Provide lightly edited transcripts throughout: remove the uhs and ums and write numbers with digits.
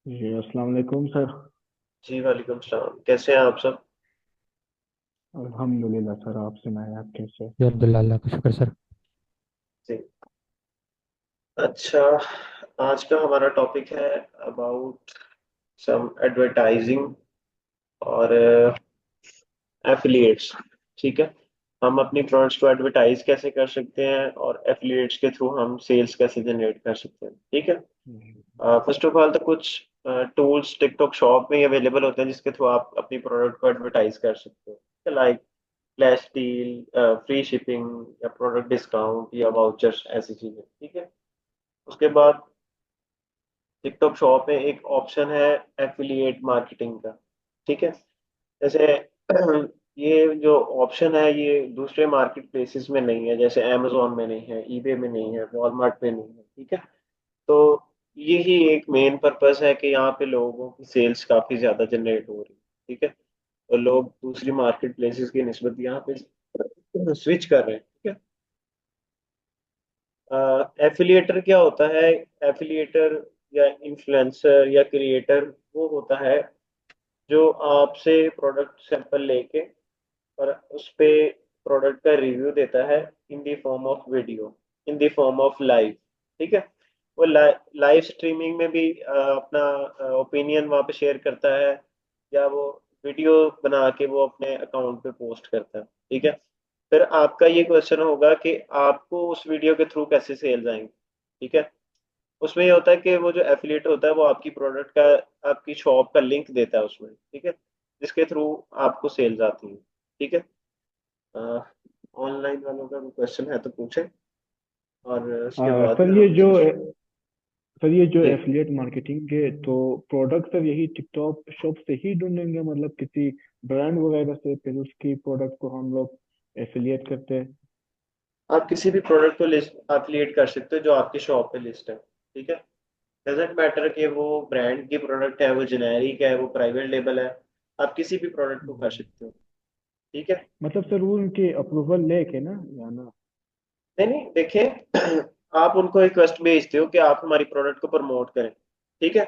जी अस्सलाम वालेकुम सर। जी वालेकुम सलाम। कैसे हैं आप सब? अल्हम्दुलिल्लाह सर, आप सुनाएं आप कैसे? जी अब्दुल्ला, अल्लाह का शुक्र सर। जी। अच्छा, आज का हमारा टॉपिक है अबाउट सम एडवर्टाइजिंग और एफिलिएट्स। ठीक है। हम अपनी प्रोडक्ट्स को एडवर्टाइज कैसे कर सकते हैं और एफिलिएट्स के थ्रू हम सेल्स कैसे जनरेट कर सकते हैं। ठीक है। फर्स्ट ऑफ ऑल तो कुछ टूल्स टिकटॉक शॉप में अवेलेबल होते हैं जिसके थ्रू आप अपनी प्रोडक्ट को एडवर्टाइज कर सकते हो, like flash deal, free shipping या प्रोडक्ट डिस्काउंट या वाउचर्स, ऐसी चीजें। ठीक है। उसके बाद टिकटॉक शॉप में एक ऑप्शन है एफिलिएट मार्केटिंग का। ठीक है। जैसे ये जो ऑप्शन है ये दूसरे मार्केट प्लेसेस में नहीं है, जैसे अमेजोन में नहीं है, ईबे में नहीं है, वॉलमार्ट में नहीं है। ठीक है। तो यही एक मेन पर्पस है कि यहाँ पे लोगों की सेल्स काफी ज्यादा जनरेट हो रही है। ठीक है। और लोग दूसरी मार्केट प्लेसेस की निस्बत यहाँ पे स्विच कर रहे हैं। ठीक है। एफिलिएटर क्या होता है? एफिलिएटर या इन्फ्लुएंसर या क्रिएटर वो होता है जो आपसे प्रोडक्ट सैंपल लेके और उस पे प्रोडक्ट का रिव्यू देता है in the form of video, in the form of live. ठीक है। वो लाइव स्ट्रीमिंग में भी अपना ओपिनियन वहाँ पे शेयर करता है, या वो वीडियो बना के वो अपने अकाउंट पे पोस्ट करता है। ठीक है। फिर आपका ये क्वेश्चन होगा कि आपको उस वीडियो के थ्रू कैसे सेल्स आएंगे। ठीक है। उसमें ये होता है कि वो जो एफिलिएट होता है वो आपकी प्रोडक्ट का, आपकी शॉप का लिंक देता है उसमें। ठीक है। जिसके थ्रू आपको सेल्स आती है। ठीक है। ऑनलाइन वालों का क्वेश्चन है तो पूछे, और उसके बाद सर फिर ये हम जो डिस्कशन। सर ये जो जी। एफिलिएट मार्केटिंग है तो प्रोडक्ट सर यही टिकटॉक शॉप से ही ढूंढेंगे, मतलब किसी ब्रांड वगैरह से फिर उसकी प्रोडक्ट को हम लोग एफिलिएट करते हैं? आप किसी भी प्रोडक्ट को लिस्ट एफिलिएट कर सकते हो जो आपकी शॉप पे लिस्ट है। ठीक है। डजेंट मैटर कि वो ब्रांड की प्रोडक्ट है, वो जेनेरिक है, वो प्राइवेट लेबल है, आप किसी भी प्रोडक्ट को कर सकते हो। ठीक है। मतलब सर वो उनके अप्रूवल लेके ना, या ना? नहीं नहीं, देखिए आप उनको रिक्वेस्ट भेजते हो कि आप हमारी प्रोडक्ट को प्रमोट करें। ठीक है।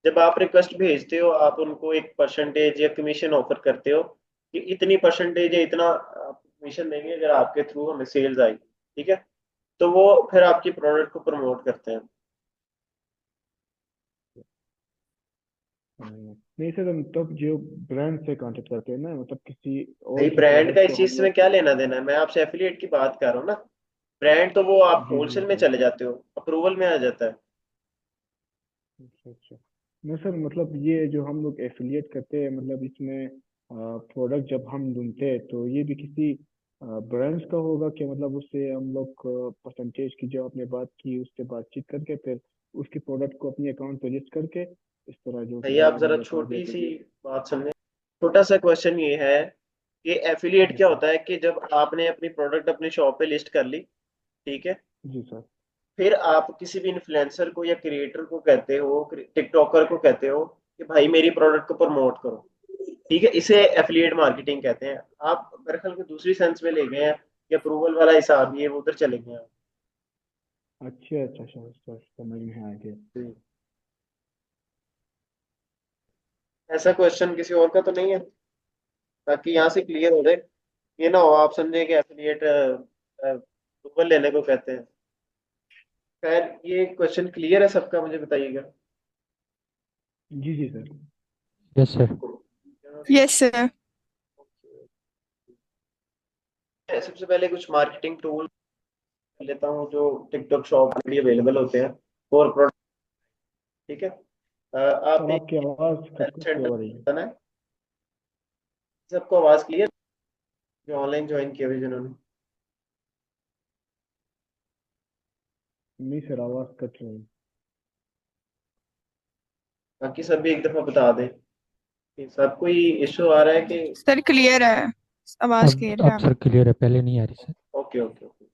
जब आप रिक्वेस्ट भेजते हो आप उनको एक परसेंटेज या कमीशन ऑफर करते हो कि इतनी परसेंटेज या इतना कमीशन देंगे अगर आपके थ्रू हमें सेल्स आई। ठीक है। तो वो फिर आपकी प्रोडक्ट को प्रमोट करते हैं। नहीं सर, हम तब जो ब्रांड से कांटेक्ट करते हैं ना, मतलब किसी भाई और की ब्रांड का प्रोडक्ट इस को हम चीज में लोग। क्या लेना देना है? मैं आपसे एफिलिएट की बात कर रहा हूँ ना। ब्रांड तो वो आप जी जी होलसेल में जी। चले जाते हो, अप्रूवल में आ जाता है। अच्छा अच्छा। नहीं सर, मतलब ये जो हम लोग एफिलिएट करते हैं, मतलब इसमें प्रोडक्ट जब हम ढूंढते हैं तो ये भी किसी ब्रांड्स का होगा कि मतलब उससे हम लोग परसेंटेज की जो आपने बात की उससे बातचीत करके फिर उसकी प्रोडक्ट को अपने अकाउंट पे लिस्ट करके इस तरह जो कि भैया आप आपने जरा बता दिया छोटी कि। सी बात समझे। छोटा सा क्वेश्चन ये है कि एफिलिएट जी क्या सर। होता है कि जब आपने अपनी प्रोडक्ट अपनी शॉप पे लिस्ट कर ली। ठीक है। जी सर। फिर आप किसी भी इन्फ्लुएंसर को या क्रिएटर को कहते हो, टिकटॉकर को कहते हो कि भाई मेरी प्रोडक्ट को प्रमोट करो। ठीक है। इसे एफिलिएट मार्केटिंग कहते हैं। आप मेरे ख्याल को दूसरी सेंस में ले गए हैं कि अप्रूवल वाला हिसाब ये वो उधर चले गए हैं। अच्छा अच्छा सर सर, समझ में आ गया। जी। ऐसा क्वेश्चन किसी और का तो नहीं है, ताकि यहाँ से क्लियर हो जाए। ये ना हो आप समझे कि एफिलिएट अप्रूवल लेने को कहते हैं। खैर, ये क्वेश्चन क्लियर है सबका? मुझे बताइएगा। जी जी सर। Yes sir. तो यस सर। सबसे पहले कुछ मार्केटिंग टूल लेता हूँ जो टिकटॉक शॉप में भी अवेलेबल होते हैं फॉर प्रोडक्ट। ठीक है। सर आपने आपकी आवाज़ कट कट के सेंटर हो रही है। बताना है। सबको आवाज क्लियर? जो ऑनलाइन ज्वाइन किए हुए जिन्होंने। नहीं सर, आवाज़ कट रही है। बाकी सब भी एक दफा बता दें कि सब कोई इशू आ रहा है कि। सर क्लियर है, आवाज अब क्लियर अब है। सर क्लियर है, पहले नहीं आ रही सर। Okay okay okay.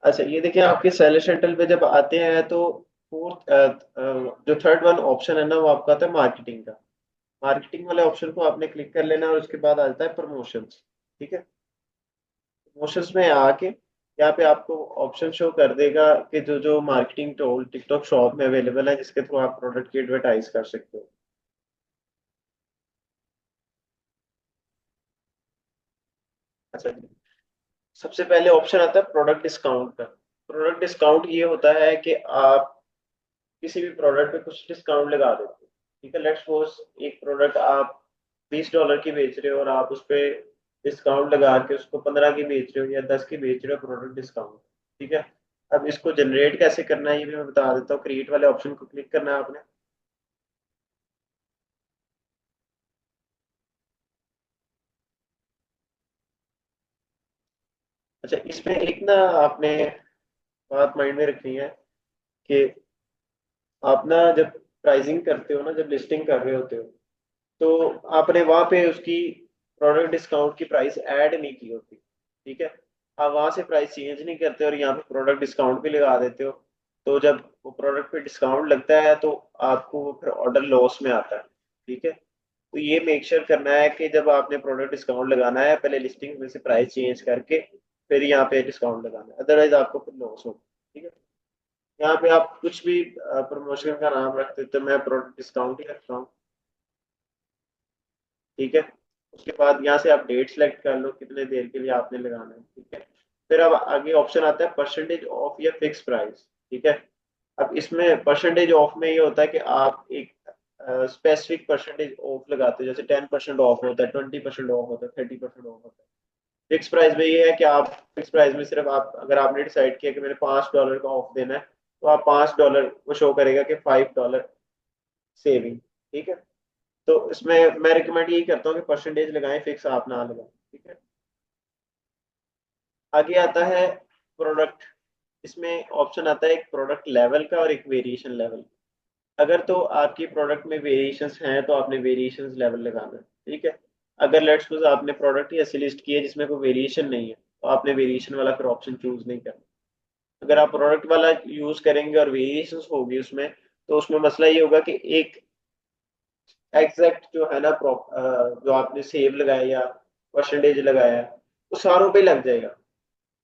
अच्छा, ये देखिए आपके सेलर सेंटर पे जब आते हैं तो फोर्थ जो थर्ड वन ऑप्शन है ना वो आपका आता है मार्केटिंग का। मार्केटिंग वाले ऑप्शन को आपने क्लिक कर लेना और उसके बाद आता है प्रमोशंस। ठीक है। प्रमोशंस में आके यहाँ पे आपको ऑप्शन शो कर देगा कि जो जो मार्केटिंग टूल टिकटॉक शॉप में अवेलेबल है जिसके थ्रू आप प्रोडक्ट की एडवर्टाइज कर सकते हो। अच्छा जी, सबसे पहले ऑप्शन आता है प्रोडक्ट डिस्काउंट का। प्रोडक्ट डिस्काउंट ये होता है कि आप किसी भी प्रोडक्ट पे कुछ डिस्काउंट लगा देते हो। ठीक है, लेट्स सपोज एक प्रोडक्ट आप $20 की बेच रहे हो और आप उस पे डिस्काउंट लगा के उसको 15 की बेच रहे हो या 10 की बेच रहे हो, प्रोडक्ट डिस्काउंट। ठीक है, अब इसको जनरेट कैसे करना है ये भी मैं बता देता हूँ। क्रिएट वाले ऑप्शन को क्लिक करना है आपने। अच्छा, इसमें एक ना आपने बात माइंड में रखनी है कि आप ना जब प्राइसिंग करते हो ना, जब लिस्टिंग कर रहे होते हो, तो आपने वहां पे उसकी प्रोडक्ट डिस्काउंट की प्राइस ऐड नहीं की होती। ठीक है, आप वहां से प्राइस चेंज नहीं करते और यहाँ पे प्रोडक्ट डिस्काउंट भी लगा देते हो। तो जब वो प्रोडक्ट पे डिस्काउंट लगता है तो आपको वो फिर ऑर्डर लॉस में आता है। ठीक है, तो ये मेक श्योर करना है कि जब आपने प्रोडक्ट डिस्काउंट लगाना है पहले लिस्टिंग में से प्राइस चेंज करके फिर यहाँ पे डिस्काउंट लगाना है, अदरवाइज आपको फिर लॉस होगा। ठीक है, यहाँ पे आप कुछ भी प्रमोशन का नाम रख देते हो, मैं प्रोडक्ट डिस्काउंट ही रखता हूँ। ठीक है, उसके बाद यहाँ से आप डेट सेलेक्ट कर लो कितने देर के लिए आपने लगाना है। ठीक है, फिर अब आगे ऑप्शन आता है परसेंटेज ऑफ या फिक्स प्राइस। ठीक है, अब इसमें परसेंटेज ऑफ में ये होता है कि आप एक स्पेसिफिक परसेंटेज ऑफ लगाते हो, जैसे 10% ऑफ होता है, 20% ऑफ होता है, 30% ऑफ होता है। फिक्स प्राइस में ये है कि आप फिक्स प्राइस में सिर्फ आप अगर आपने डिसाइड किया कि मैंने $5 का ऑफ देना है तो आप $5 वो शो करेगा कि $5 सेविंग। ठीक है, तो इसमें मैं रिकमेंड यही करता हूँ कि परसेंटेज लगाएं, फिक्स आप ना लगाएं। ठीक है, आगे आता है प्रोडक्ट। इसमें ऑप्शन आता है एक प्रोडक्ट लेवल का और एक वेरिएशन लेवल। अगर तो आपकी प्रोडक्ट में वेरिएशंस हैं तो आपने वेरिएशंस लेवल लगाना है। ठीक है, अगर लेट्स सपोज आपने प्रोडक्ट ही ऐसी लिस्ट की है जिसमें कोई वेरिएशन नहीं है तो आपने वेरिएशन वाला फिर ऑप्शन चूज नहीं करना। अगर आप प्रोडक्ट वाला यूज करेंगे और वेरिएशंस होगी उसमें, तो उसमें मसला ये होगा कि एक एग्जैक्ट जो है ना जो आपने सेव लगाया या परसेंटेज लगाया है वो सारों पे लग जाएगा।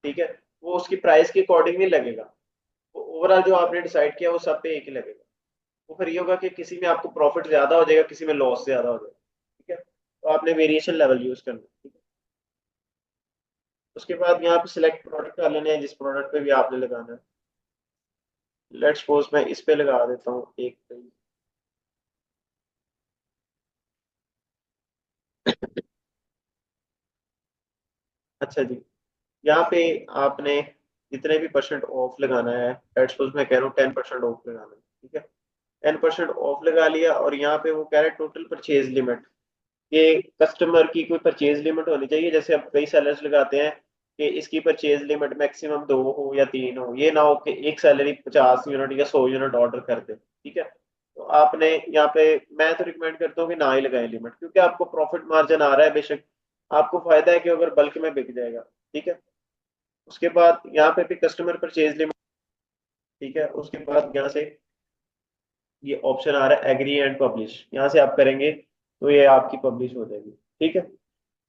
ठीक है, वो उसकी प्राइस के अकॉर्डिंग नहीं लगेगा। वो ओवरऑल जो आपने डिसाइड किया वो सब पे एक ही लगेगा। वो फिर ये होगा कि किसी में आपको प्रॉफिट ज्यादा हो जाएगा, किसी में लॉस ज्यादा हो जाएगा। ठीक है, तो आपने वेरिएशन लेवल यूज करना है। ठीक है, उसके बाद यहाँ पे सिलेक्ट प्रोडक्ट कर लेने हैं जिस प्रोडक्ट पे भी आपने लगाना है। लेट्स सपोज मैं इस पे लगा देता हूँ एक पे। अच्छा जी, यहाँ पे आपने जितने भी परसेंट ऑफ लगाना है, लेट्स सपोज मैं कह रहा हूँ 10% ऑफ लगाना है। ठीक है, 10% ऑफ लगा लिया और यहाँ पे वो कह रहा है टोटल परचेज लिमिट। ये कस्टमर की कोई परचेज लिमिट होनी चाहिए, जैसे अब कई सेलर्स लगाते हैं कि इसकी परचेज लिमिट मैक्सिमम 2 हो या 3 हो, ये ना हो कि एक सैलरी 50 यूनिट या 100 यूनिट ऑर्डर कर दे। ठीक है, तो आपने यहाँ पे मैं तो रिकमेंड करता हूँ कि ना ही लगाएं लिमिट, क्योंकि आपको प्रॉफिट मार्जिन आ रहा है बेशक, आपको फायदा है कि अगर बल्क में बिक जाएगा। ठीक है, उसके बाद यहाँ पे भी कस्टमर परचेज लिमिट। ठीक है, उसके बाद यहाँ से ये ऑप्शन आ रहा है एग्री एंड पब्लिश, यहाँ से आप करेंगे तो ये आपकी पब्लिश हो जाएगी। ठीक है,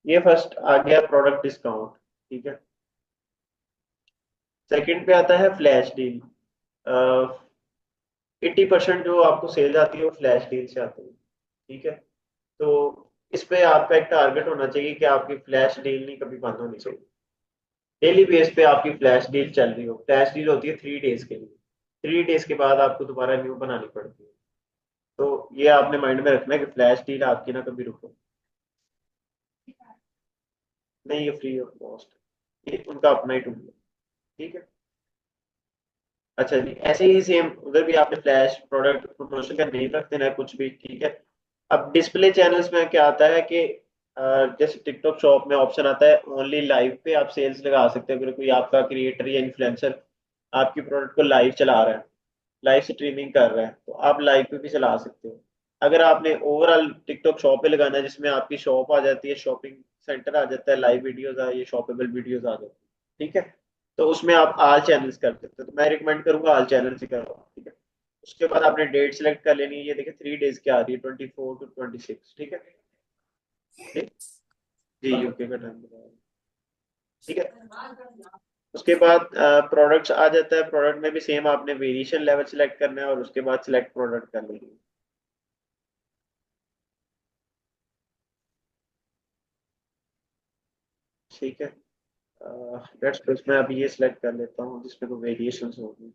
ये फर्स्ट आ गया प्रोडक्ट डिस्काउंट। ठीक है, सेकंड पे आता है फ्लैश डील। 80% जो आपको सेल आती है वो फ्लैश डील से आती है। ठीक है, तो इस पे आपका एक टारगेट होना चाहिए कि आपकी फ्लैश डील नहीं कभी बंद होनी चाहिए। डेली बेस पे आपकी फ्लैश डील चल रही हो। फ्लैश डील होती है 3 डेज के लिए, 3 डेज के बाद आपको दोबारा न्यू बनानी पड़ती है। तो ये आपने माइंड में रखना है कि फ्लैश डील आपकी ना कभी रुको। नहीं, ये फ्री ऑफ कॉस्ट, ये उनका अपना ही टूल है। ठीक है, अच्छा जी, ऐसे ही सेम उधर भी आपने फ्लैश प्रोडक्ट प्रमोशन का नहीं रख देना है कुछ भी। ठीक है, अब डिस्प्ले चैनल्स में क्या आता है कि जैसे टिकटॉक शॉप में ऑप्शन आता है ओनली लाइव पे आप सेल्स लगा सकते हो। अगर कोई आपका क्रिएटर या इन्फ्लुएंसर आपकी प्रोडक्ट को लाइव चला रहा है, लाइव स्ट्रीमिंग कर रहा है, तो आप लाइव पे भी चला सकते हो। अगर आपने ओवरऑल टिकटॉक शॉप पे लगाना है जिसमें आपकी शॉप आ जाती है, शॉपिंग सेंटर आ जाता है, लाइव वीडियोस आ, ये शॉपेबल वीडियोस आ जाती है। ठीक है, तो उसमें आप ऑल चैनल्स कर सकते हो, तो मैं रिकमेंड करूंगा ऑल चैनल्स ही करवाओ। ठीक है, उसके बाद आपने डेट सेलेक्ट कर लेनी है। ये देखिए 3 डेज की आ रही है, 24 to 26। ठीक है, ठीक? जी यूके का टाइम बताया। ठीक है, उसके बाद प्रोडक्ट्स आ जाता है। प्रोडक्ट में भी सेम आपने वेरिएशन लेवल सिलेक्ट करना है और उसके बाद सिलेक्ट प्रोडक्ट कर लेंगे। ठीक है। लेट्स मैं अभी ये सिलेक्ट कर लेता हूँ जिसमें कोई वेरिएशंस होगी।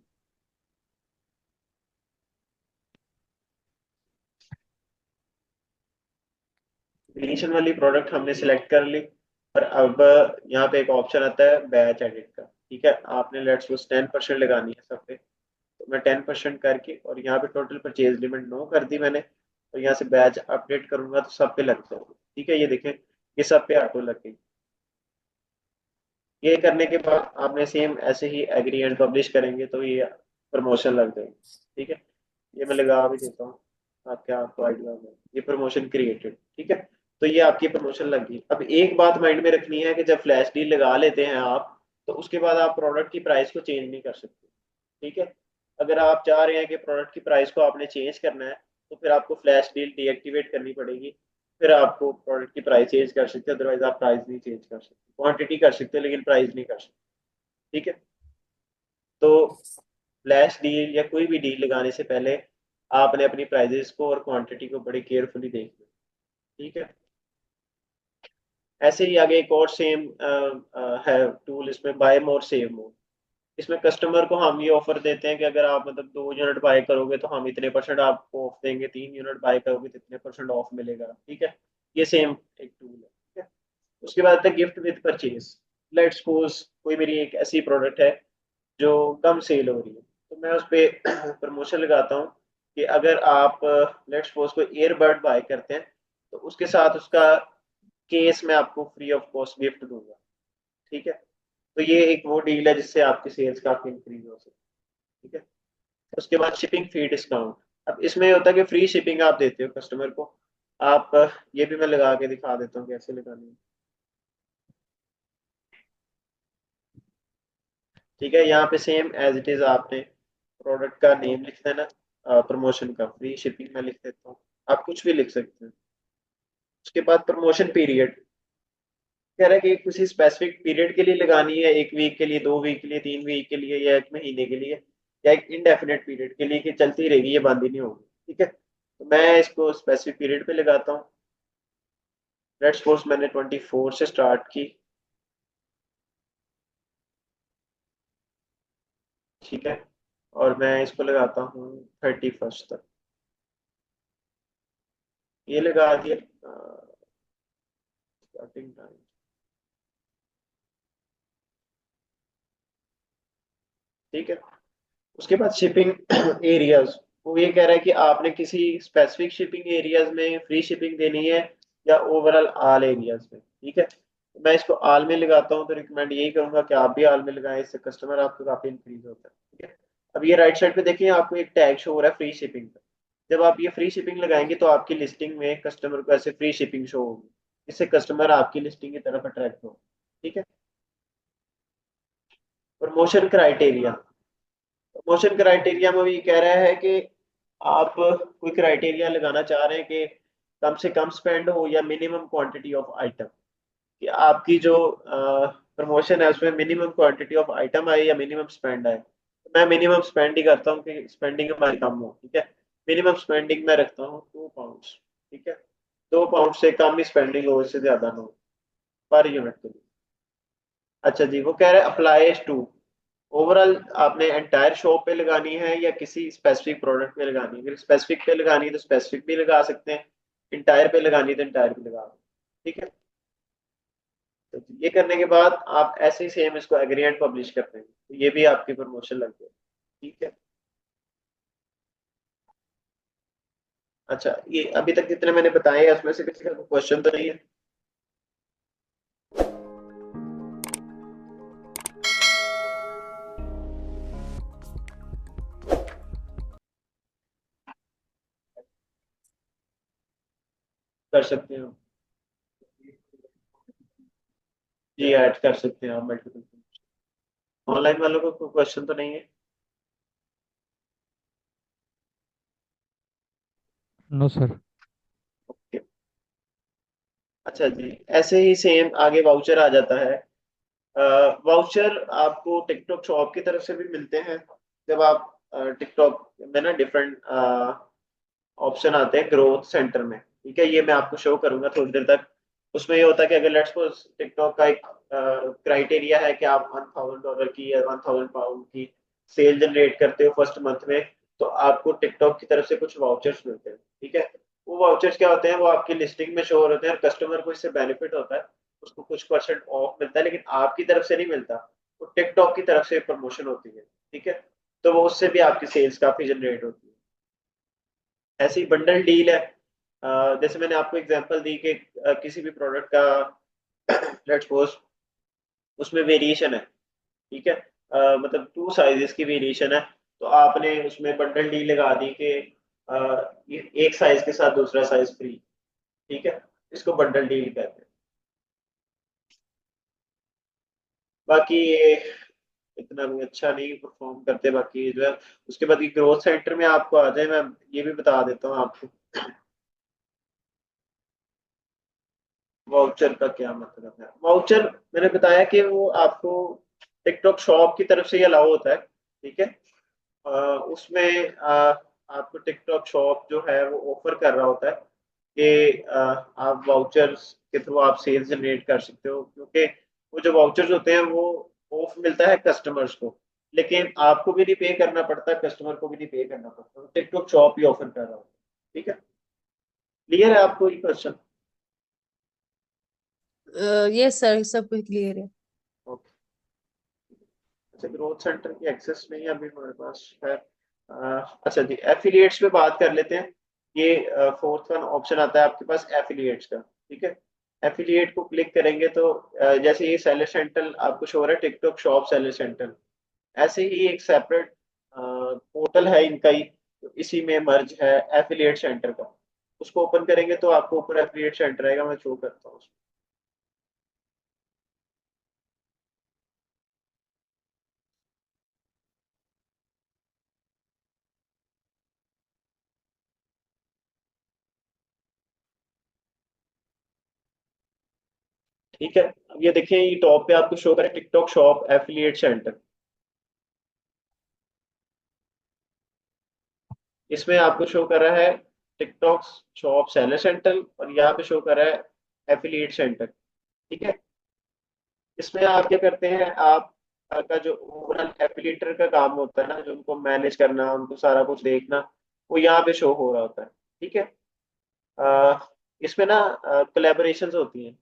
वेरिएशन वाली प्रोडक्ट हमने सिलेक्ट कर ली और अब यहाँ पे एक ऑप्शन आता है बैच एडिट का। ठीक है, आपने लेट्स सपोज 10% लगानी है सब पे। तो मैं 10% करके और यहाँ पे टोटल परचेज लिमिट 9 कर दी मैंने, और यहाँ से बैच अपडेट करूंगा तो सब पे लग जाएगा। ठीक है, ये देखें ये सब पे ऑटो लग गई। ये करने के बाद आपने सेम ऐसे ही एग्री एंड पब्लिश करेंगे तो ये प्रमोशन लग जाएगी। ठीक है, ये मैं लगा भी देता हूँ आपको आइडिया होगा। ये प्रमोशन क्रिएटेड। ठीक है, तो ये आपकी प्रमोशन लगी। अब एक बात माइंड में रखनी है कि जब फ्लैश डील लगा लेते हैं आप, तो उसके बाद आप प्रोडक्ट की प्राइस को चेंज नहीं कर सकते। ठीक है, अगर आप चाह रहे हैं कि प्रोडक्ट की प्राइस को आपने चेंज करना है तो फिर आपको फ्लैश डील डीएक्टिवेट करनी पड़ेगी। फिर आपको प्रोडक्ट की प्राइस चेंज कर सकते हैं, अदरवाइज आप प्राइस नहीं चेंज कर सकते। क्वांटिटी कर सकते हैं लेकिन प्राइस नहीं कर सकते। ठीक है, तो फ्लैश डील या कोई भी डील लगाने से पहले आपने अपनी प्राइजेस को और क्वांटिटी को बड़े केयरफुली देखना। ठीक है, ऐसे ही आगे एक और सेम है टूल, इसमें बाय मोर सेव मोर। इसमें कस्टमर को हम ये ऑफर देते हैं कि अगर आप मतलब 2 यूनिट बाय करोगे तो हम इतने परसेंट आपको ऑफ देंगे, 3 यूनिट बाय करोगे तो इतने परसेंट ऑफ मिलेगा। ठीक है, ये सेम एक टूल है। ठीक है, उसके बाद आता है gift with purchase. Let's suppose कोई मेरी एक ऐसी प्रोडक्ट है जो कम सेल हो रही है, तो मैं उस पर प्रमोशन लगाता हूँ कि अगर आप लेट्स सपोज कोई ईयरबड बाय करते हैं तो उसके साथ उसका केस मैं आपको फ्री ऑफ कॉस्ट गिफ्ट दूंगा। ठीक है, तो ये एक वो डील है जिससे आपकी सेल्स काफी इंक्रीज हो सकती है। ठीक है, उसके बाद शिपिंग फी डिस्काउंट। अब इसमें होता है कि फ्री शिपिंग आप देते हो कस्टमर को। आप ये भी मैं लगा के दिखा देता हूँ कैसे लगानी है। ठीक है, यहाँ पे सेम एज इट इज आपने प्रोडक्ट का नेम लिख देना, प्रमोशन का फ्री शिपिंग में लिख देता हूँ। आप कुछ भी लिख सकते हैं। उसके बाद प्रमोशन पीरियड कह रहा है कि किसी स्पेसिफिक पीरियड के लिए लगानी है, 1 वीक के लिए, 2 वीक के लिए, 3 वीक के लिए, या 1 महीने के लिए, या एक इनडेफिनेट पीरियड के लिए कि चलती रहेगी, ये बंद ही नहीं होगी। ठीक है, तो मैं इसको स्पेसिफिक पीरियड पे लगाता हूँ। लेट्स सपोज मैंने 24 से स्टार्ट की। ठीक है, और मैं इसको लगाता हूँ 31 तक। ये लगा दिया स्टार्टिंग टाइम। ठीक है, उसके बाद शिपिंग एरियाज। वो ये कह रहा है कि आपने किसी स्पेसिफिक शिपिंग एरियाज में फ्री शिपिंग देनी है या ओवरऑल ऑल एरियाज में। ठीक है, तो मैं इसको ऑल में लगाता हूँ, तो रिकमेंड यही करूंगा कि आप भी ऑल में लगाएं, इससे कस्टमर आपको काफी इंक्रीज होता है। ठीक है, अब ये राइट साइड पे देखिए आपको एक टैग शो हो रहा है फ्री शिपिंग का। जब आप ये फ्री शिपिंग लगाएंगे तो आपकी लिस्टिंग में कस्टमर को ऐसे फ्री शिपिंग शो होगी, इससे कस्टमर आपकी लिस्टिंग की तरफ अट्रैक्ट हो। ठीक है, प्रमोशन क्राइटेरिया। प्रमोशन क्राइटेरिया में भी कह रहा है कि आप कोई क्राइटेरिया लगाना चाह रहे हैं कि कम से कम स्पेंड हो या मिनिमम क्वांटिटी ऑफ आइटम, कि आपकी जो प्रमोशन है उसमें मिनिमम क्वांटिटी ऑफ आइटम आए या मिनिमम स्पेंड आए। तो मैं मिनिमम स्पेंड ही करता हूँ कि स्पेंडिंग हमारी कम हो। ठीक है, मिनिमम स्पेंडिंग मैं रखता हूँ 2 पाउंड। ठीक है, 2 पाउंड से कम ही स्पेंडिंग हो, इससे ज्यादा ना हो पर यूनिट के लिए। अच्छा जी, वो कह रहे हैं अप्लाइज टू ओवरऑल आपने एंटायर शॉप पे लगानी है या किसी स्पेसिफिक प्रोडक्ट पे लगानी है। अगर स्पेसिफिक पे लगानी है तो स्पेसिफिक भी लगा सकते हैं, इंटायर पे लगानी है तो इंटायर भी लगा सकते हैं। ठीक है, तो ये करने के बाद आप ऐसे ही सेम इसको एग्री एंड पब्लिश करते हैं तो ये भी आपकी प्रमोशन लग जाए। ठीक है, अच्छा ये अभी तक जितने मैंने बताए हैं उसमें से किसी का क्वेश्चन तो नहीं है? कर सकते हैं, जी ऐड कर सकते हैं आप मल्टीपल। ऑनलाइन वालों को कोई क्वेश्चन तो नहीं है? No sir. अच्छा जी, ऐसे ही सेम आगे वाउचर आ जाता है। वाउचर आपको टिकटॉक शॉप की तरफ से भी मिलते हैं। जब आप टिकटॉक में ना डिफरेंट ऑप्शन आते हैं ग्रोथ सेंटर में, ठीक है, ये मैं आपको शो करूंगा थोड़ी देर तक। उसमें ये होता है कि अगर लेट्स सपोज टिकटॉक का एक क्राइटेरिया है कि आप $1,000 की या £1,000 की सेल जनरेट करते हो फर्स्ट मंथ में, तो आपको टिकटॉक की तरफ से कुछ वाउचर्स मिलते हैं, ठीक है। वो वाउचर्स क्या होते हैं, वो आपकी लिस्टिंग में शो हो रहे हैं और कस्टमर को इससे बेनिफिट होता है, उसको कुछ परसेंट ऑफ मिलता है, लेकिन आपकी तरफ से नहीं मिलता, वो टिकटॉक की तरफ से प्रमोशन होती है, ठीक है। तो वो उससे भी आपकी सेल्स काफी जनरेट होती है। ऐसी बंडल डील है। जैसे मैंने आपको एग्जांपल दी कि किसी भी प्रोडक्ट का लेट्स सपोज उसमें वेरिएशन है, ठीक है, मतलब 2 साइजेस की वेरिएशन है, तो आपने उसमें बंडल डील लगा दी कि एक साइज के साथ दूसरा साइज फ्री, ठीक है, इसको बंडल डील कहते हैं। बाकी ये इतना भी अच्छा नहीं परफॉर्म करते, बाकी जो है उसके बाद की ग्रोथ सेंटर में आपको आ जाए, मैं ये भी बता देता हूँ आपको वाउचर का क्या मतलब है। वाउचर मैंने बताया कि वो आपको टिकटॉक शॉप की तरफ से ही अलाउ होता है, ठीक है। अ, उसमें आपको टिकटॉक शॉप जो है वो ऑफर कर रहा होता है कि आप वाउचर्स के थ्रू आप सेल्स जनरेट कर सकते हो, क्योंकि वो जो वाउचर्स होते हैं वो ऑफ मिलता है कस्टमर्स को, लेकिन आपको भी नहीं पे करना पड़ता, कस्टमर को भी नहीं पे करना पड़ता, टिकटॉक शॉप ही ऑफर कर रहा होता है, ठीक है। क्लियर है आपको ये क्वेश्चन? यस सर, सब कुछ क्लियर है। ओके। अच्छा, ग्रोथ सेंटर की एक्सेस नहीं है अभी हमारे पास है। अच्छा जी, एफिलिएट्स पे बात कर लेते हैं। ये फोर्थ वन ऑप्शन आता है आपके पास एफिलिएट्स का, ठीक है। एफिलिएट को क्लिक करेंगे तो जैसे ये सेलर सेंटर आपको शो हो रहा है टिकटॉक शॉप सेलर सेंटर, ऐसे ही एक सेपरेट पोर्टल है इनका ही, तो इसी में मर्ज है एफिलिएट सेंटर का। उसको ओपन करेंगे तो आपको ऊपर एफिलिएट सेंटर आएगा, मैं शो करता हूँ। ठीक है, अब ये देखिए, ये टॉप पे आपको शो करे टिकटॉक शॉप एफिलिएट सेंटर। इसमें आपको शो कर रहा है टिकटॉक शॉप सेलर सेंटर और यहाँ पे शो कर रहा है एफिलिएट सेंटर, ठीक है। इसमें आप क्या करते हैं, आप का जो ओवरऑल एफिलिएटर का काम होता है ना, जो उनको मैनेज करना, उनको सारा कुछ देखना, वो यहाँ पे शो हो रहा होता है, ठीक है। इसमें ना कोलैबोरेशंस होती हैं,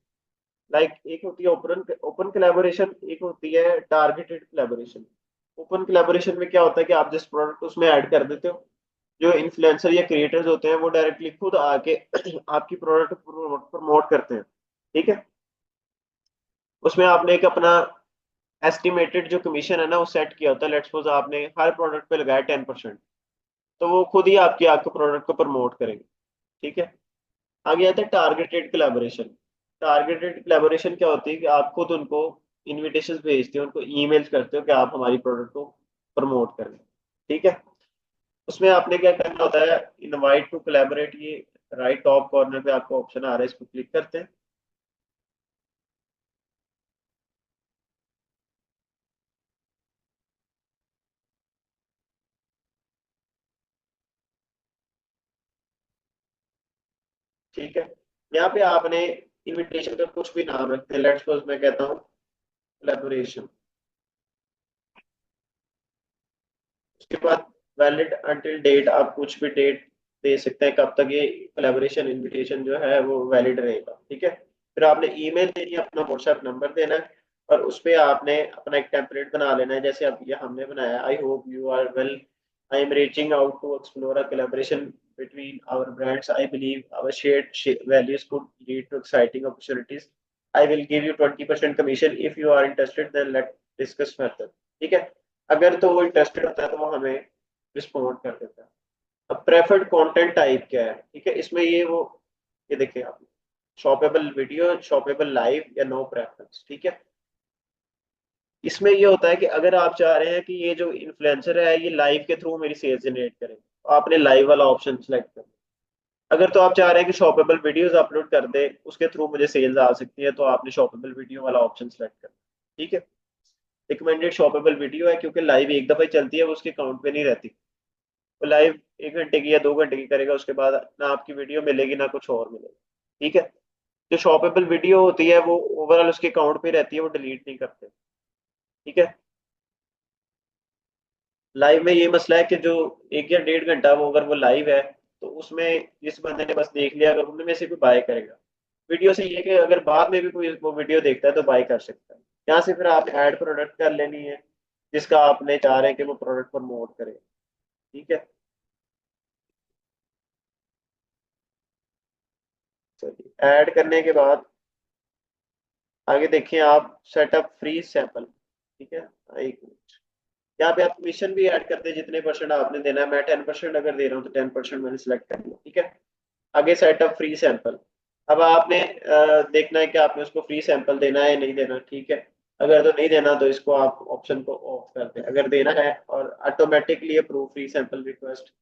लाइक एक होती है ओपन ओपन कोलैबोरेशन, एक होती है टारगेटेड कोलैबोरेशन। ओपन कोलैबोरेशन में क्या होता है कि आप जिस प्रोडक्ट उसमें ऐड कर देते हो, जो इन्फ्लुएंसर या क्रिएटर्स होते हैं वो डायरेक्टली खुद आके आपकी प्रोडक्ट प्रमोट करते हैं, ठीक है। उसमें आपने एक अपना एस्टिमेटेड जो कमीशन है ना वो सेट किया होता है, लेट्स सपोज आपने हर प्रोडक्ट पे लगाया 10%, तो वो खुद ही आपके प्रोडक्ट को प्रमोट करेंगे, ठीक है। आगे आता है टारगेटेड कोलैबोरेशन। टारगेटेड कोलैबोरेशन क्या होती है कि आप खुद उनको इनविटेशंस भेजते हो, उनको ईमेल्स करते हो कि आप हमारी प्रोडक्ट को प्रमोट करें, ठीक है। उसमें आपने क्या करना होता है, इनवाइट टू कोलैबोरेट, ये राइट टॉप कॉर्नर पे आपको ऑप्शन आ रहा है, इस पर क्लिक करते हैं। ठीक है, यहाँ पे आपने इनविटेशन का कुछ भी नाम रखते हैं, लेट्स सपोज मैं कहता हूँ कोलैबोरेशन। उसके बाद वैलिड अंटिल डेट, आप कुछ भी डेट दे सकते हैं कब तक ये कोलैबोरेशन इनविटेशन जो है वो वैलिड रहेगा, ठीक है। फिर आपने ईमेल देनी है, अपना व्हाट्सएप नंबर देना है, और उस पे आपने अपना एक टेम्पलेट बना लेना है, जैसे अब ये हमने बनाया, I hope you are well, I am reaching out to explore a collaboration between our brands. I believe our shared values could lead to exciting opportunities. I will give you 20% commission if you are interested. Then let's discuss further. ठीक है, अगर तो वो interested होता है तो वो हमें रिस्पॉन्ड कर देता है। अब प्रेफर्ड कंटेंट टाइप क्या है, ठीक है, इसमें ये देखिए आप, शॉपेबल वीडियो, शॉपेबल लाइव या नो प्रेफरेंस, ठीक है। इसमें ये होता है कि अगर आप चाह रहे हैं कि ये जो इन्फ्लुएंसर है ये लाइव के थ्रू मेरी सेल्स जनरेट करें, तो आपने लाइव वाला ऑप्शन सेलेक्ट करें। अगर तो आप चाह रहे हैं कि शॉपेबल वीडियोस अपलोड कर दे, उसके थ्रू मुझे सेल्स आ सकती है, तो आपने शॉपेबल वीडियो वाला ऑप्शन सेलेक्ट करना, ठीक है। रिकमेंडेड शॉपेबल वीडियो है क्योंकि लाइव एक दफा ही चलती है, वो उसके अकाउंट पे नहीं रहती। वो लाइव 1 घंटे की या 2 घंटे की करेगा, उसके बाद ना आपकी वीडियो मिलेगी ना कुछ और मिलेगा। ठीक है। जो शॉपेबल वीडियो होती है वो ओवरऑल उसके अकाउंट पे रहती है, वो डिलीट नहीं करते। ठीक है। लाइव में ये मसला है कि जो 1 या 1.5 घंटा वो अगर वो लाइव है तो उसमें जिस बंदे ने बस देख लिया, अगर उनमें से कोई बाय करेगा वीडियो से, ये कि अगर बाद में भी कोई वो वीडियो देखता है तो बाय कर सकता है। यहाँ से फिर आप ऐड प्रोडक्ट कर लेनी है जिसका आपने चाह रहे हैं कि वो प्रोडक्ट प्रमोट करे। ठीक है। चलिए ऐड करने के बाद आगे देखें आप, सेटअप फ्री सैंपल। ठीक है। एक मिनट। यहाँ पे आप कमीशन भी ऐड करते हैं जितने परसेंट आपने देना है। मैं 10% अगर दे रहा हूँ तो 10% मैंने सेलेक्ट कर लिया। ठीक है। आगे सेटअप फ्री सैंपल। अब आपने देखना है कि आपने उसको फ्री सैंपल देना है या नहीं देना। ठीक है। अगर तो नहीं देना तो इसको आप ऑप्शन को ऑफ कर दें। अगर देना है और automatically approve free sample request,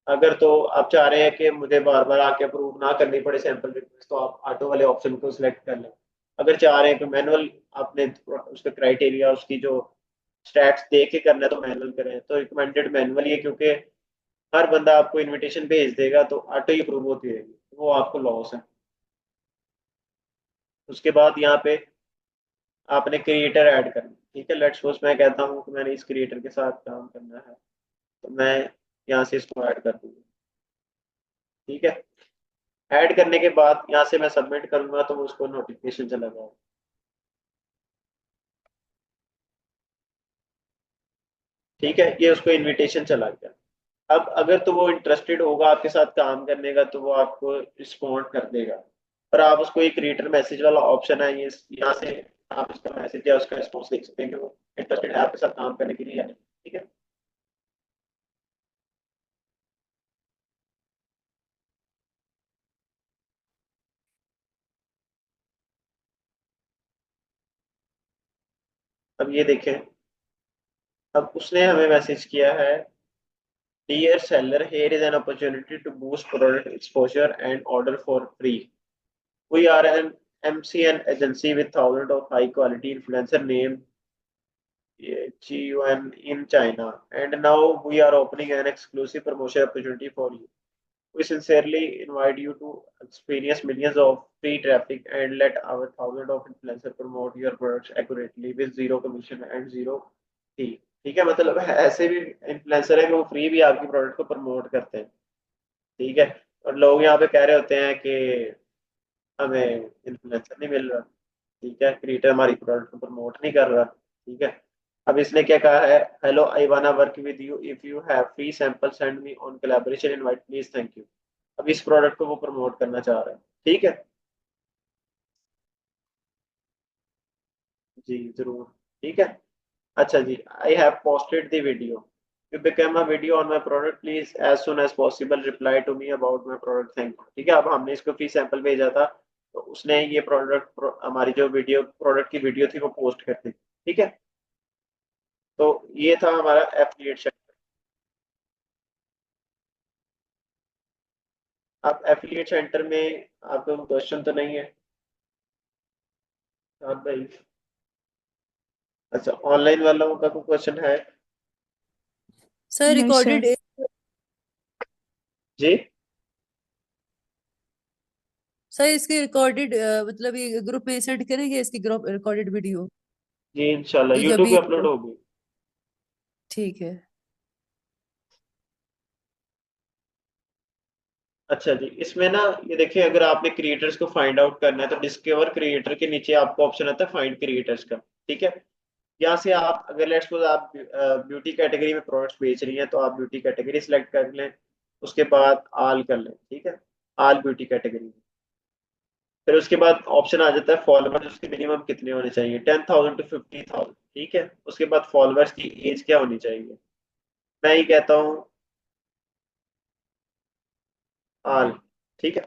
अगर तो आप चाह रहे हैं कि मुझे बार बार आके अप्रूव ना करनी पड़े सैंपल रिक्वेस्ट, तो आप ऑटो वाले ऑप्शन को सिलेक्ट कर लें। अगर चाह रहे हैं कि मैनुअल आपने उसका क्राइटेरिया उसकी जो स्टैट्स देख के करना है तो मैनुअल करें, तो रिकमेंडेड मैनुअल ही है क्योंकि हर बंदा आपको इनविटेशन भेज देगा तो ऑटो ही अप्रूव होती रहेगी, वो आपको लॉस है। उसके बाद यहाँ पे आपने क्रिएटर ऐड करना। ठीक है। लेट्स सपोज मैं कहता हूँ कि मैंने इस क्रिएटर के साथ काम करना है, तो मैं यहाँ से इसको ऐड कर दूंगा। ठीक है। ऐड करने के बाद यहाँ से मैं सबमिट करूंगा तो उसको नोटिफिकेशन चला जाएगा। ठीक है। ये उसको इनविटेशन चला गया। अब अगर तो वो इंटरेस्टेड होगा आपके साथ काम करने का तो वो आपको रिस्पॉन्ड कर देगा। पर आप उसको एक क्रिएटर मैसेज वाला ऑप्शन है, ये यहाँ से आप उसका मैसेज या उसका रिस्पॉन्स देख सकते हैं कि वो इंटरेस्टेड है आपके साथ काम करने के लिए या नहीं। ठीक है। अब ये देखें, अब उसने हमें मैसेज किया है, dear seller, here is an opportunity to boost product exposure and order for free. We are an MCN agency with thousands of high quality influencer named GUN in China, and now we are opening an exclusive promotion opportunity for you. We sincerely invite you to experience millions of free traffic and let our thousands of influencers promote your products accurately with zero commission and zero fee. ठीक है। मतलब ऐसे भी influencer है कि वो free भी आपकी प्रोडक्ट को प्रमोट करते हैं। ठीक है। और लोग यहाँ पे कह रहे होते हैं कि हमें इन्फ्लुएंसर नहीं मिल रहा। ठीक है। क्रिएटर हमारी प्रोडक्ट को प्रमोट नहीं कर रहा। ठीक है। अब इसने क्या कहा है, हेलो आई वाना work with you, if you have free sample send me on collaboration invite please, thank you. अब इस प्रोडक्ट को वो प्रमोट करना चाह रहे हैं। ठीक है। जी जरूर। ठीक है। अच्छा जी, I have posted the video, you become a video on my product, please as soon as possible reply to me about my product, thank you. ठीक है। अब हमने इसको फ्री सैंपल भेजा था तो उसने ये प्रोडक्ट हमारी जो वीडियो प्रोडक्ट की वीडियो थी वो पोस्ट कर दी। ठीक है। तो ये था हमारा एफिलिएट। आप एफिलिएट सेंटर में आपका कोई क्वेश्चन तो नहीं है? हाँ भाई। अच्छा, ऑनलाइन वालों का कोई क्वेश्चन है? सर नहीं सर। रिकॉर्डेड, जी सर इसकी रिकॉर्डेड मतलब ये ग्रुप में सेंड करेंगे इसकी ग्रुप रिकॉर्डेड वीडियो, जी इंशाल्लाह ये जो यूट्यूब अभी, पे अपलोड होगी। ठीक है। अच्छा जी, इसमें ना ये देखिए, अगर आपने क्रिएटर्स को फाइंड आउट करना है तो डिस्कवर क्रिएटर के नीचे आपको ऑप्शन आता है फाइंड क्रिएटर्स का। ठीक है। यहाँ से आप अगर लेट्स सपोज आप ब्यूटी कैटेगरी में प्रोडक्ट्स बेच रही हैं तो आप ब्यूटी कैटेगरी सिलेक्ट कर लें। उसके बाद आल कर लें। ठीक है। आल ब्यूटी कैटेगरी। फिर उसके बाद ऑप्शन आ जाता है फॉलोअर्स, उसके मिनिमम कितने होने चाहिए, 10,000 to 50,000। ठीक है। उसके बाद फॉलोअर्स की एज क्या होनी चाहिए, मैं ही कहता हूँ आल। ठीक है।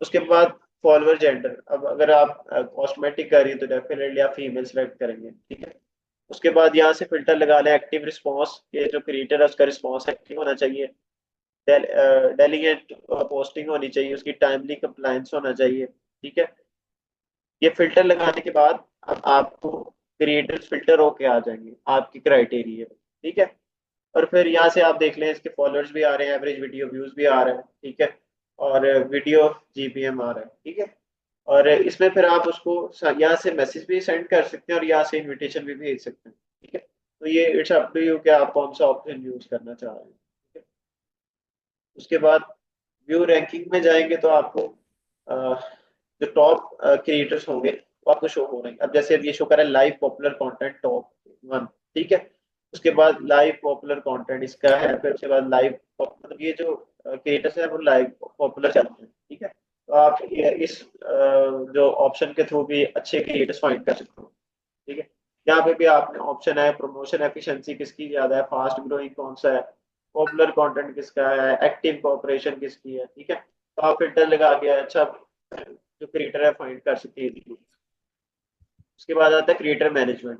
उसके बाद फॉलोअर जेंडर, अब अगर आप कॉस्मेटिक कर रही हैं तो डेफिनेटली आप फीमेल सेलेक्ट करेंगे। ठीक है। उसके बाद यहाँ से फिल्टर लगा लें एक्टिव रिस्पॉन्स, ये जो क्रिएटर है उसका रिस्पॉन्स एक्टिव होना चाहिए। डेलीगेट पोस्टिंग होनी चाहिए, उसकी टाइमली कंप्लायंस होना चाहिए। ठीक है। ये फिल्टर लगाने के बाद अब आपको क्रिएटर्स फिल्टर होके आ जाएंगे आपकी क्राइटेरिया, ठीक है। और फिर यहाँ से आप देख लें इसके फॉलोअर्स भी आ रहे हैं, एवरेज वीडियो व्यूज भी आ रहे हैं, ठीक है, और वीडियो जीपीएम आ रहा है, ठीक है। और इसमें फिर आप उसको यहाँ से मैसेज भी सेंड कर सकते हैं और यहाँ से इनविटेशन भी भेज सकते हैं, ठीक है। तो ये इट्स अप टू यू कि आप कौन सा ऑप्शन यूज करना चाह रहे हैं, ठीक है। उसके बाद व्यू रैंकिंग में जाएंगे तो आपको जो टॉप क्रिएटर्स होंगे वो आपको शो हो रहे हैं। अब जैसे अब ये शो कर रहा है लाइव पॉपुलर कंटेंट टॉप 1, ठीक है। उसके बाद लाइव पॉपुलर कंटेंट इसका है, फिर उसके बाद लाइव मतलब ये जो क्रिएटर्स है वो लाइव पॉपुलर चलते हैं, ठीक है। तो आप ये इस जो ऑप्शन के थ्रू भी अच्छे क्रिएटर्स फाइंड कर सकते हो, ठीक है। यहाँ पे भी आपने ऑप्शन है प्रमोशन एफिशिएंसी किसकी ज्यादा है, फास्ट ग्रोइंग कौन सा है, पॉपुलर कंटेंट किसका है, एक्टिव कोऑपरेशन किसकी है, ठीक है। तो आप फिल्टर लगा के अच्छा जो क्रिएटर है फाइंड कर सकते हैं। उसके बाद आता है क्रिएटर मैनेजमेंट।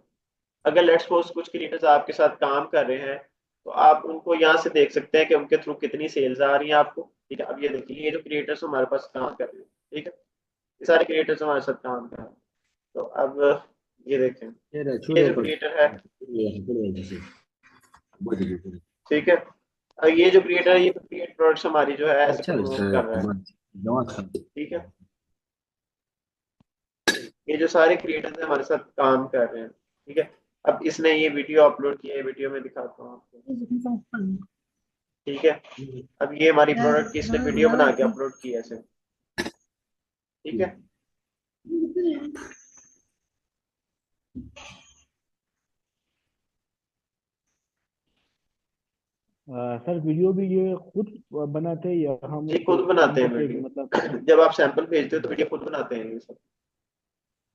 अगर लेट्स सपोज कुछ क्रिएटर्स आपके साथ काम कर रहे हैं तो आप उनको यहाँ से देख सकते हैं कि उनके थ्रू कितनी सेल्स आ रही हैं आपको, ठीक है। अब ये देखिए ये जो क्रिएटर्स हमारे पास काम कर रहे हैं, ठीक है, ये सारे क्रिएटर्स हमारे साथ काम कर रहे हैं। तो अब ये देखें ये जो क्रिएटर है, ठीक है, ये जो क्रिएटर है ये क्रिएट प्रोडक्ट्स हमारी जो है ऐसे प्रमोट कर रहा है, ठीक है। ये जो सारे क्रिएटर्स हैं हमारे साथ काम कर रहे हैं, ठीक है। अब इसने ये वीडियो अपलोड किया है, वीडियो में दिखाता हूँ आपको, ठीक है। अब ये हमारी प्रोडक्ट की इसने वीडियो बना के अपलोड किया है इसे, ठीक है। सर वीडियो भी ये खुद बनाते हैं या हम ये उसको खुद बनाते हैं उनसे वीडियो, मतलब? जब आप सैंपल भेजते हो तो वीडियो खुद बनाते हैं ये सब,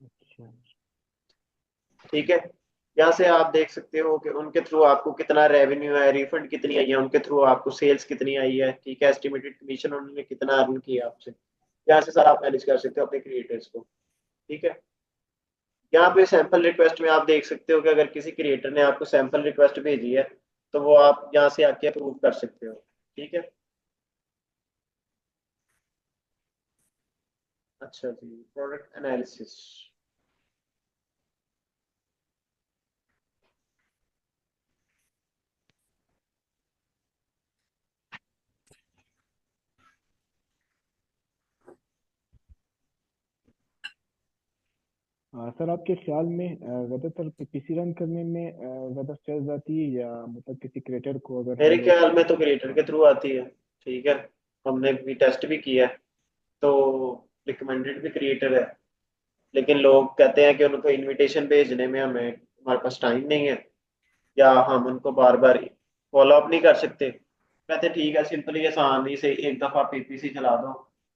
अच्छा। ठीक है। यहाँ से आप देख सकते हो कि उनके थ्रू आपको कितना रेवेन्यू है, रिफंड कितनी आई है, उनके थ्रू आपको सेल्स कितनी आई है, ठीक है, एस्टिमेटेड कमीशन उन्होंने कितना अर्न किया आपसे। यहाँ से सर आप मैनेज कर सकते हो अपने क्रिएटर्स को, ठीक है। यहाँ पे सैंपल रिक्वेस्ट में आप देख सकते हो कि अगर किसी क्रिएटर ने आपको सैंपल रिक्वेस्ट भेजी है तो वो आप यहाँ से आके अप्रूव कर सकते हो, ठीक है। अच्छा जी, प्रोडक्ट एनालिसिस। सर आपके ख्याल में ज्यादातर पीसी रन करने में ज्यादा स्ट्रेस आती है या मतलब किसी क्रिएटर को अगर मेरे हम लोग ख्याल में तो क्रिएटर के थ्रू आती है, ठीक है। हमने भी टेस्ट भी किया है तो रिकमेंडेड भी क्रिएटर है, लेकिन लोग कहते हैं कि उनको इनविटेशन भेजने में हमें हमारे पास टाइम नहीं है या हम उनको बार बार फॉलो अप नहीं कर सकते। कहते ठीक है सिंपली आसानी से एक दफा पीपीसी चला दो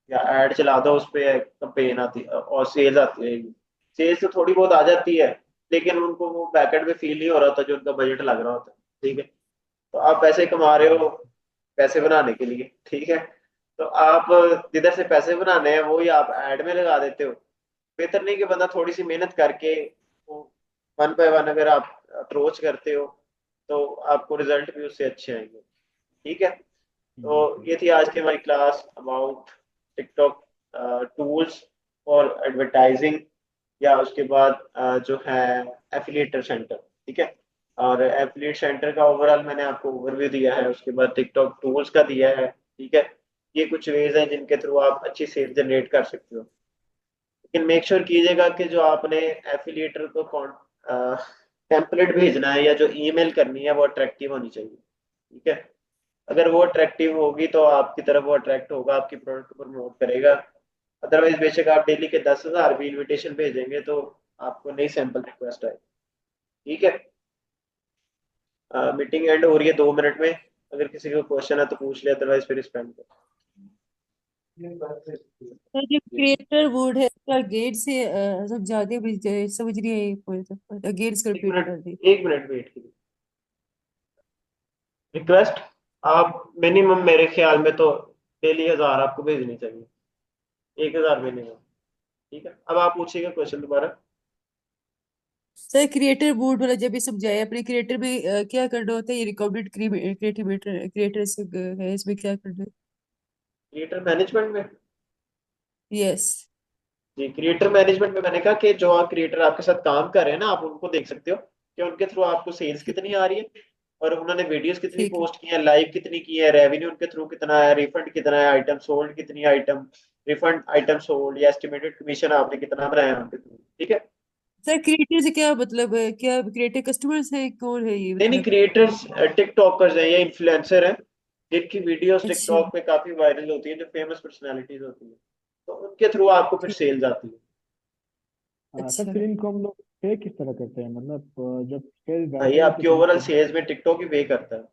या एड चला दो, उस पर कंपेन आती और सेल्स आती रहेगी। सेल्स तो थोड़ी बहुत आ जाती है लेकिन उनको वो बैकएंड में फील नहीं हो रहा होता जो उनका बजट लग रहा होता है, ठीक है। तो आप पैसे कमा रहे हो पैसे बनाने के लिए, ठीक है, तो आप जिधर से पैसे बनाने हैं वो ही आप ऐड में लगा देते हो। बेहतर नहीं कि बंदा थोड़ी सी मेहनत करके वो वन बाय वन अगर आप अप्रोच करते हो तो आपको रिजल्ट भी उससे अच्छे आएंगे, ठीक है। तो ये थी आज की हमारी class about TikTok tools for advertising, या उसके बाद जो है एफिलिएटर सेंटर, ठीक है। और एफिलिएट सेंटर का ओवरऑल मैंने आपको ओवरव्यू दिया है, उसके बाद टिकटॉक टूल्स का दिया है, ठीक है। ये कुछ वेज हैं जिनके थ्रू आप अच्छी सेल जनरेट कर सकते हो, लेकिन मेक श्योर कीजिएगा कि जो आपने एफिलिएटर को टेम्पलेट भेजना है या जो ईमेल करनी है वो अट्रैक्टिव होनी चाहिए, ठीक है। अगर वो अट्रैक्टिव होगी तो आपकी तरफ वो अट्रैक्ट होगा, आपकी प्रोडक्ट को प्रमोट करेगा। अदरवाइज बेशक आप डेली के 10,000 भी इनविटेशन भेजेंगे तो आपको नई सैंपल रिक्वेस्ट आएगी, ठीक है। मीटिंग एंड हो रही है 2 मिनट में, अगर किसी को क्वेश्चन है तो पूछ ले, अदरवाइज फिर स्पेंड कर। तो जो क्रिएटर वुड है इसका गेट से समझा दे समझ रही है गेट्स का एक रिपीट मिनट कर दे। 1 मिनट वेट कीजिए। रिक्वेस्ट आप मिनिमम मेरे ख्याल में तो डेली 1,000 आपको भेजनी चाहिए, 1,000 मिनिमम, ठीक है। अब आप पूछिएगा क्वेश्चन दोबारा। सर क्रिएटर वुड वाला जब भी समझाया अपने क्रिएटर में क्या करना होता है, ये रिकॉर्डेड क्रिएटिवेटर क्रिएटर से है इसमें क्या करना है? क्रिएटर मैनेजमेंट में यस। जी, क्रिएटर मैनेजमेंट में मैंने कहा कि जो आप क्रिएटर आपके साथ काम कर रहे हैं ना, आप उनको देख सकते हो कि उनके थ्रू आपको सेल्स ठीक कितनी आ रही है, और उन्होंने वीडियोस कितनी ठीक है पोस्ट की है, लाइव कितनी की है, रेवेन्यू उनके थ्रू कितना है, रिफंड कितना है, आइटम सोल्ड कितनी आइटम, रिफंड आइटम सोल्ड या एस्टिमेटेड कमीशन आपने कितना बनाया उनके थ्रू। ठीक है। सर। क्रिएटर से क्या मतलब है? क्या क्रिएटर कस्टमर्स है? कौन है ये नहीं नहीं, मतलब? क्रिएटर्स टिकटॉकर्स हैं या इन्फ्लुएंसर हैं जिनकी वीडियोस अच्छा टिकटॉक पे काफी वायरल होती है, जो फेमस पर्सनालिटीज होती है, तो उनके थ्रू आपको फिर ठीक सेल्स आती है। सर अच्छा फिर इनको हम लोग पे किस तरह करते हैं, मतलब जब सेल भाई जाती है तो आपकी फिर ओवरऑल इसको। सेल्स में टिकटॉक ही पे करता है।